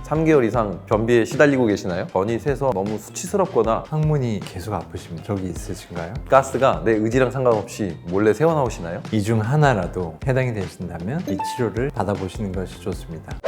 3개월 이상 변비에 시달리고 계시나요? 변이 새서 너무 수치스럽거나 항문이 계속 아프신 적이 있으신가요? 가스가 내 의지랑 상관없이 몰래 새어나오시나요? 이 중 하나라도 해당이 되신다면 이 치료를 받아보시는 것이 좋습니다.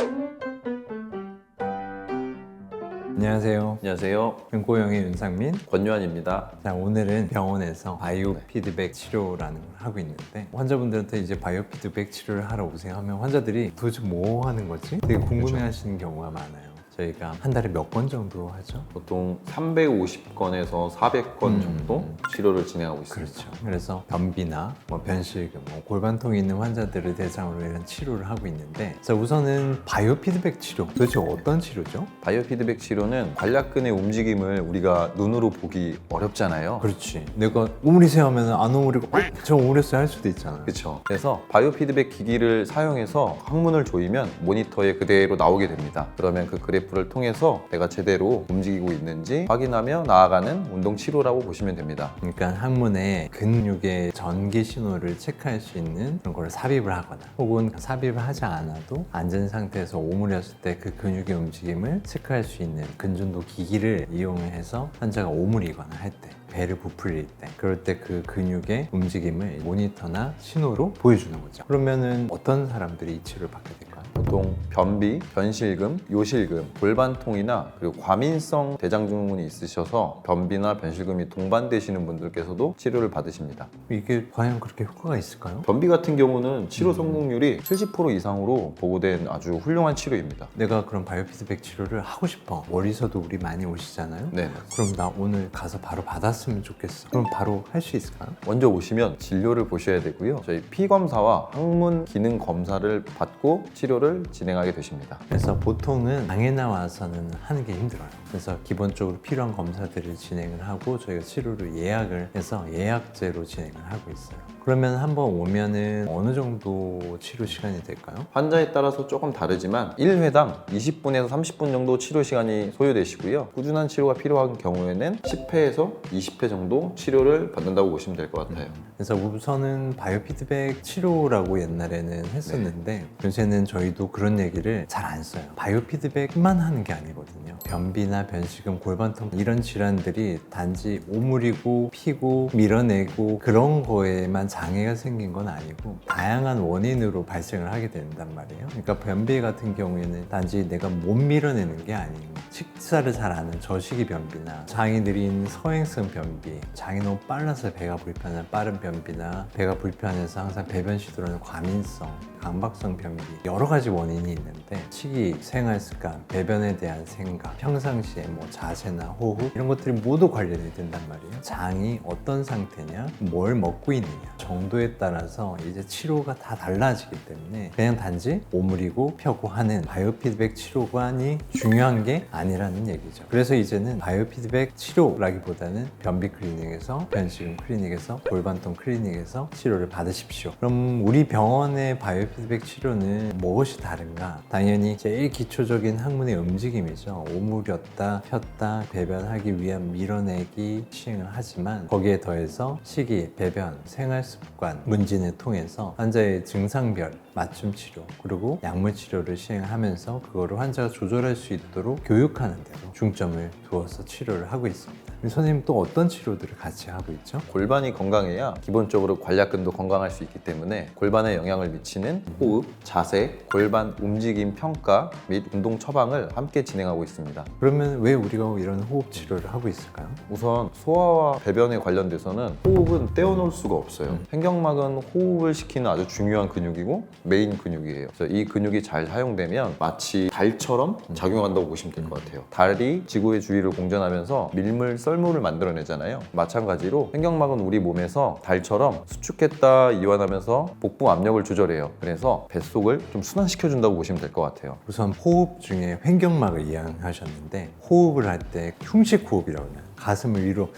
안녕하세요. 안녕하세요. 은고영의 윤상민. 권유한입니다. 자, 오늘은 병원에서 바이오 피드백 치료라는 걸 하고 있는데 환자분들한테 이제 바이오 피드백 치료를 하러 오세요 하면 환자들이 도대체 뭐 하는 거지? 되게 궁금해 하시는 경우가 많아요. 저희가 한 달에 몇 건 정도 하죠? 보통 350건에서 400건 정도 치료를 진행하고 있습니다. 그렇죠. 그래서 변비나 변실금, 골반통이 있는 환자들을 대상으로 이런 치료를 하고 있는데 자, 우선은 바이오 피드백 치료, 도대체 어떤 치료죠? 바이오 피드백 치료는 관략근의 움직임을 우리가 눈으로 보기 어렵잖아요. 그렇지. 내가 오므리세요 하면 안 오므리고 저 오므렸어요 할 수도 있잖아요. 그렇죠. 그래서 바이오 피드백 기기를 사용해서 항문을 조이면 모니터에 그대로 나오게 됩니다. 그러면 그 그래프를 통해서 내가 제대로 움직이고 있는지 확인하며 나아가는 운동 치료라고 보시면 됩니다. 그러니까 항문에 근육의 전기 신호를 체크할 수 있는 그런 걸 삽입을 하거나 혹은 삽입을 하지 않아도 앉은 상태에서 오므렸을 때 그 근육의 움직임을 체크할 수 있는 근준도 기기를 이용해서 환자가 오므리거나 할 때, 배를 부풀릴 때, 그럴 때 그 근육의 움직임을 모니터나 신호로 보여주는 거죠. 그러면은 어떤 사람들이 이 치료를 받게 될까요? 보통 변비, 변실금, 요실금, 골반통이나 그리고 과민성 대장증후군이 있으셔서 변비나 변실금이 동반되시는 분들께서도 치료를 받으십니다. 이게 과연 그렇게 효과가 있을까요? 변비 같은 경우는 치료 성공률이 70% 이상으로 보고된 아주 훌륭한 치료입니다. 내가 그럼 바이오 피드백 치료를 하고 싶어. 멀리서도 우리 많이 오시잖아요. 네. 그럼 나 오늘 가서 바로 받았으면 좋겠어. 그럼 바로 할 수 있을까요? 먼저 오시면 진료를 보셔야 되고요. 저희 피검사와 항문 기능 검사를 받고 치료를 진행하게 되십니다. 그래서 보통은 방에 나와서는 하는 게 힘들어요. 그래서 기본적으로 필요한 검사들을 진행을 하고 저희가 치료를 예약을 해서 예약제로 진행을 하고 있어요. 그러면 한번 오면은 어느 정도 치료 시간이 될까요? 환자에 따라서 조금 다르지만 1회당 20분에서 30분 정도 치료 시간이 소요되시고요. 꾸준한 치료가 필요한 경우에는 10회에서 20회 정도 치료를 받는다고 보시면 될 것 같아요. 그래서 우선은 바이오 피드백 치료라고 옛날에는 했었는데 요새는 저희도 그런 얘기를 잘 안 써요. 바이오 피드백만 하는 게 아니거든요. 변비나 변식금, 골반통 이런 질환들이 단지 오므리고 피고 밀어내고 그런 거에만 장애가 생긴 건 아니고 다양한 원인으로 발생을 하게 된단 말이에요. 그러니까 변비 같은 경우에는 단지 내가 못 밀어내는 게 아니고 식사를 잘 안 하는 저식이 변비나 장이 느린 서행성 변비, 장이 너무 빨라서 배가 불편한 빠른 변비나 배가 불편해서 항상 배변 시도라는 과민성, 강박성 변비 여러 가지 원인이 있는데 식이, 생활 습관, 배변에 대한 생각, 평상시에 자세나 호흡 이런 것들이 모두 관련이 된단 말이에요. 장이 어떤 상태냐, 뭘 먹고 있느냐 정도에 따라서 이제 치료가 다 달라지기 때문에 그냥 단지 오므리고 펴고 하는 바이오 피드백 치료관이 중요한 게 아니라는 얘기죠. 그래서 이제는 바이오 피드백 치료라기보다는 변비 클리닉에서, 변식금 클리닉에서, 골반통 클리닉에서 치료를 받으십시오. 그럼 우리 병원의 바이오 피드백 치료는 무엇이 다른가? 당연히 제일 기초적인 항문의 움직임이죠. 오므렸다, 폈다, 배변하기 위한 밀어내기 시행을 하지만 거기에 더해서 식이, 배변, 생활 습관, 문진을 통해서 환자의 증상별 맞춤 치료 그리고 약물 치료를 시행하면서 그거를 환자가 조절할 수 있도록 교육하는 데로 중점을 두어서 치료를 하고 있습니다. 선생님 또 어떤 치료들을 같이 하고 있죠? 골반이 건강해야 기본적으로 관략근도 건강할 수 있기 때문에 골반에 영향을 미치는 호흡, 자세, 골반 움직임 평가 및 운동 처방을 함께 진행하고 있습니다. 그러면 왜 우리가 이런 호흡 치료를 하고 있을까요? 우선 소화와 배변에 관련돼서는 호흡은 떼어놓을 수가 없어요. 횡격막은 호흡을 시키는 아주 중요한 근육이고 메인 근육이에요. 그래서 이 근육이 잘 사용되면 마치 달처럼 작용한다고 보시면 될 것 같아요. 달이 지구의 주위를 공전하면서 밀물, 썰물을 만들어내잖아요. 마찬가지로 횡격막은 우리 몸에서 달처럼 수축했다 이완하면서 복부 압력을 조절해요. 그래서 뱃속을 좀 순환시켜준다고 보시면 될 것 같아요. 우선 호흡 중에 횡격막을 이야기하셨는데 호흡을 할 때 흉식 호흡이라고 해요. 가슴을 위로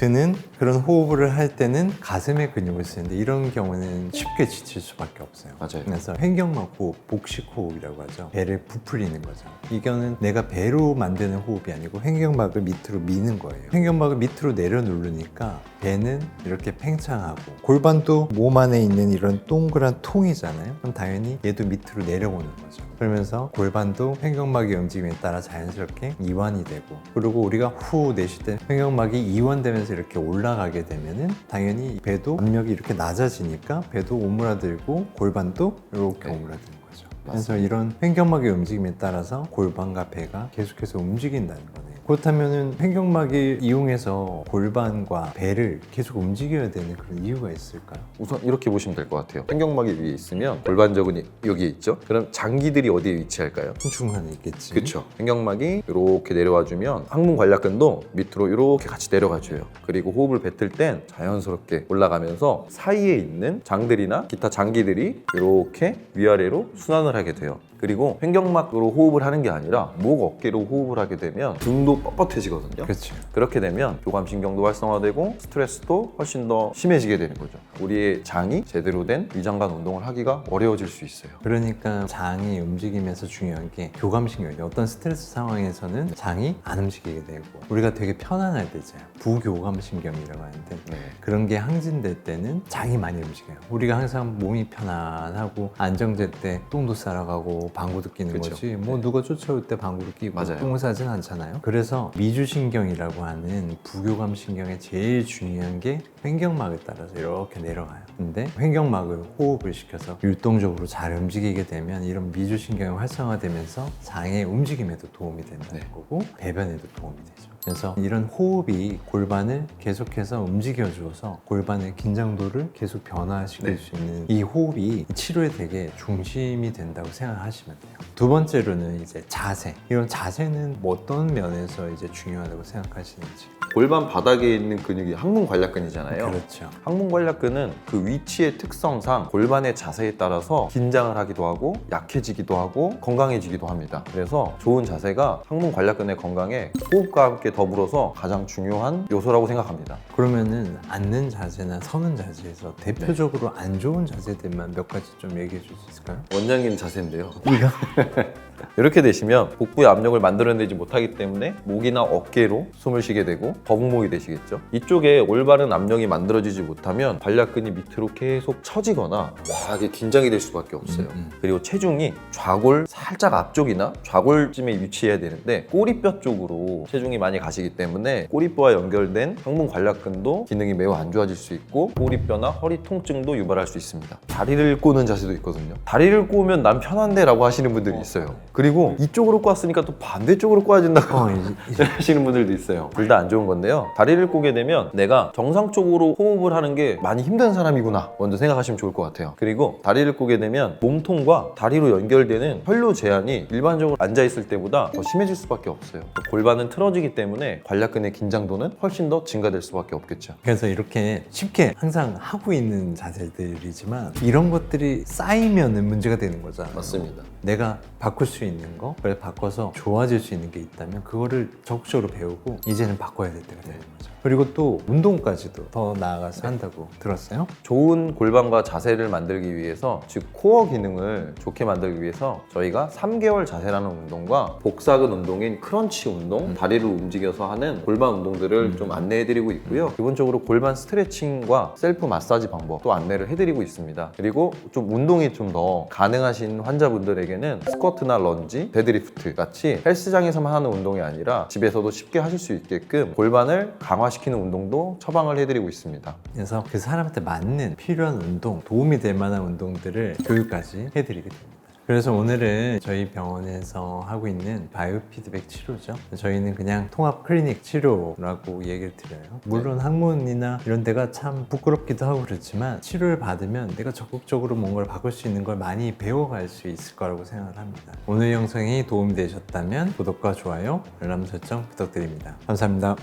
드는 그런 호흡을 할 때는 가슴의 근육을 쓰는데 이런 경우는 쉽게 지칠 수밖에 없어요. 맞아요. 그래서 횡격막 호흡, 복식 호흡이라고 하죠. 배를 부풀리는 거죠. 이거는 내가 배로 만드는 호흡이 아니고 횡격막을 밑으로 미는 거예요. 횡격막을 밑으로 내려 누르니까 배는 이렇게 팽창하고 골반도 몸 안에 있는 이런 동그란 통이잖아요. 그럼 당연히 얘도 밑으로 내려오는 거죠. 그러면서 골반도 횡격막의 움직임에 따라 자연스럽게 이완이 되고, 그리고 우리가 후 내쉴 때 횡격막이 이완되면서 이렇게 올라가게 되면은 당연히 배도 압력이 이렇게 낮아지니까 배도 오므라들고 골반도 이렇게 네. 오므라드는 거죠. 그래서 이런 횡격막의 움직임에 따라서 골반과 배가 계속해서 움직인다는 거네요. 그렇다면 횡격막을 이용해서 골반과 배를 계속 움직여야 되는 그런 이유가 있을까요? 우선 이렇게 보시면 될 것 같아요. 횡격막이 위에 있으면 골반적은 여기에 있죠. 그럼 장기들이 어디에 위치할까요? 중간에 있겠지. 그렇죠. 횡격막이 이렇게 내려와 주면 항문 관략근도 밑으로 이렇게 같이 내려가 줘요. 그리고 호흡을 뱉을 땐 자연스럽게 올라가면서 사이에 있는 장들이나 기타 장기들이 이렇게 위아래로 순환을 하게 돼요. 그리고 횡격막으로 호흡을 하는 게 아니라 목 어깨로 호흡을 하게 되면 등도 뻣뻣해지거든요. 그렇죠. 그렇게 되면 교감신경도 활성화되고 스트레스도 훨씬 더 심해지게 되는 거죠. 우리의 장이 제대로 된 위장관 운동을 하기가 어려워질 수 있어요. 그러니까 장이 움직이면서 중요한 게 교감신경이에요. 어떤 스트레스 상황에서는 장이 안 움직이게 되고 우리가 되게 편안할 때 있잖아요. 부교감신경이라고 하는데 네. 그런 게 항진될 때는 장이 많이 움직여요. 우리가 항상 몸이 편안하고 안정될 때 똥도 싸러가고 방구도 끼는 그쵸. 거지 뭐 누가 쫓아올 때 방구를 끼고 맞아요. 똥을 싸진 않잖아요. 그래서 미주신경이라고 하는 부교감신경의 제일 중요한 게 횡격막에 따라서 이렇게 내려가요. 근데 횡격막을 호흡을 시켜서 율동적으로 잘 움직이게 되면 이런 미주신경이 활성화되면서 장의 움직임에도 도움이 된다는 거고 배변에도 도움이 되죠. 그래서 이런 호흡이 골반을 계속해서 움직여주어서 골반의 긴장도를 계속 변화시킬 수 있는 이 호흡이 치료에 되게 중심이 된다고 생각하시면 돼요. 두 번째로는 이제 자세. 이런 자세는 뭐 어떤 면에서 이제 중요하다고 생각하시는지. 골반 바닥에 있는 근육이 항문 관략근이잖아요. 그렇죠. 항문 관략근은 그 위치의 특성상 골반의 자세에 따라서 긴장을 하기도 하고 약해지기도 하고 건강해지기도 합니다. 그래서 좋은 자세가 항문 관략근의 건강에 호흡과 함께 더불어서 가장 중요한 요소라고 생각합니다. 그러면은 앉는 자세나 서는 자세에서 대표적으로 안 좋은 자세들만 몇 가지 좀 얘기해 줄 수 있을까요? 원장님 자세인데요. 이렇게 되시면 복부의 압력을 만들어내지 못하기 때문에 목이나 어깨로 숨을 쉬게 되고 거북목이 되시겠죠. 이쪽에 올바른 압력이 만들어지지 못하면 관략근이 밑으로 계속 처지거나 묘하게 긴장이 될 수밖에 없어요. 그리고 체중이 좌골 살짝 앞쪽이나 좌골쯤에 위치해야 되는데 꼬리뼈 쪽으로 체중이 많이 가시기 때문에 꼬리뼈와 연결된 항문 관략근도 기능이 매우 안 좋아질 수 있고 꼬리뼈나 허리 통증도 유발할 수 있습니다. 다리를 꼬는 자세도 있거든요. 다리를 꼬면 난 편한데 라고 하시는 분들이 있어요. 그리고 이쪽으로 꼬았으니까 또 반대쪽으로 꼬아진다고 하시는 분들도 있어요. 둘 다 안 좋은 건데요. 다리를 꼬게 되면 내가 정상적으로 호흡을 하는 게 많이 힘든 사람이구나 먼저 생각하시면 좋을 것 같아요. 그리고 다리를 꼬게 되면 몸통과 다리로 연결되는 혈류 제한이 일반적으로 앉아있을 때보다 더 심해질 수밖에 없어요. 골반은 틀어지기 때문에 관략근의 긴장도는 훨씬 더 증가될 수밖에 없겠죠. 그래서 이렇게 쉽게 항상 하고 있는 자세들이지만 이런 것들이 쌓이면 문제가 되는 거잖아요. 맞습니다. 내가 바꿀 수 있는 거, 그걸 바꿔서 좋아질 수 있는 게 있다면 그거를 적극적으로 배우고 이제는 바꿔야 될 때가 되는 거죠. 그리고 또 운동까지도 더 나아가서 한다고 들었어요? 좋은 골반과 자세를 만들기 위해서, 즉 코어 기능을 좋게 만들기 위해서 저희가 3개월 자세라는 운동과 복사근 운동인 크런치 운동, 다리를 움직여서 하는 골반 운동들을 좀 안내해드리고 있고요. 기본적으로 골반 스트레칭과 셀프 마사지 방법도 안내를 해드리고 있습니다. 그리고 좀 운동이 좀 더 가능하신 환자분들에게는 스쿼트나 런지, 데드리프트 같이 헬스장에서만 하는 운동이 아니라 집에서도 쉽게 하실 수 있게끔 골반을 강화시키는 운동도 처방을 해드리고 있습니다. 그래서 그 사람한테 맞는 필요한 운동, 도움이 될 만한 운동들을 교육까지 해드리게 됩니다. 그래서 오늘은 저희 병원에서 하고 있는 바이오 피드백 치료죠. 저희는 그냥 통합 클리닉 치료라고 얘기를 드려요. 물론 학문이나 이런 데가 참 부끄럽기도 하고 그렇지만 치료를 받으면 내가 적극적으로 뭔가를 바꿀 수 있는 걸 많이 배워갈 수 있을 거라고 생각을 합니다. 오늘 영상이 도움이 되셨다면 구독과 좋아요, 알람 설정 부탁드립니다. 감사합니다.